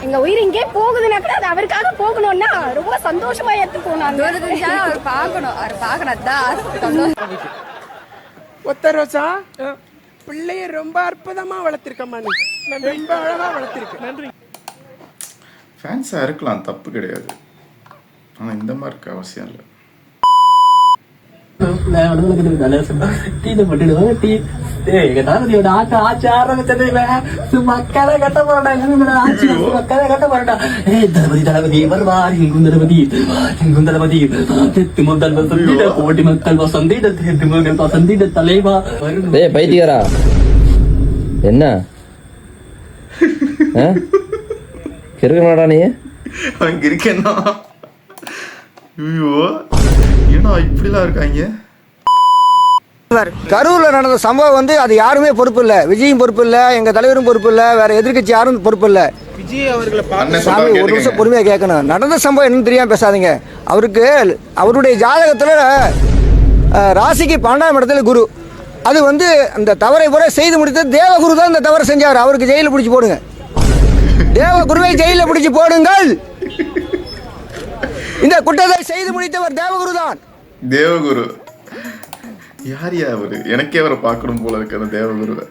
எங்க உயிர் இங்கே போகுதுன்னா கூட அது அவருக்காக போகணும்னா ரொம்ப சந்தோஷமா ஏத்து போனாங்க. அவர் பார்க்கணும், அவர் பார்க்கணும். ஒத்த ரோசா பிள்ளைய ரொம்ப அற்புதமா வளர்த்திருக்கம்மா, நீ ரொம்ப அழகா வளர்த்திருக்க. நன்றி. ஃபேன்ஸாக இருக்கலாம், தப்பு கிடையாது. ஆனால் இந்த மாதிரி இருக்க அவசியம் இல்லை. மக்களை கட்ட போறா தளபதி வருவார். இங்கும் தளபதி இங்கும் தளபதி முதல் வசந்திட கோடி மக்கள் வசந்திட திருமகள் வசந்திட தலைவா. பைத்தியரா என்ன கிருக்கனாடா நீ? அவன் இருக்கேன்னா ஐயோ ஏன்னா இப்படிலாம் இருக்காங்க. கரூர்ல நடந்த சம்பவம் வந்து அது யாருமே பொறுப்பு இல்ல. விஜயும் பொறுப்பு இல்ல, எங்க தலைவரும் பொறுப்பு இல்ல, வேற எதிர்கட்சி யாரும் பொறுப்பு இல்ல. விஜய் அவர்களை சாமி ஒரு நிமிஷம் பொறுமையா கேட்கணும். நடந்த சம்பவம் என்னன்னு தெரியாம பேசாதீங்க. அவருக்கு அவருடைய ஜாதகத்துல ராசிக்கு 12ஆம் இடத்துல குரு. அது வந்து அந்த தவறை பூரா செய்து முடித்த தேவகுரு தான் இந்த தவறை செஞ்சார். அவருக்கு ஜெயில பிடிச்சி போடுங்க. தேவகுருவை ஜெயில பிடிச்சி போடுங்கள். இந்த குற்றத்தை செய்து முடித்தவர் தேவகுரு தான். தேவகுரு யார் அவரு? எனக்கே அவரை பார்க்கணும் போல இருக்கு அந்த தேவகுருவை.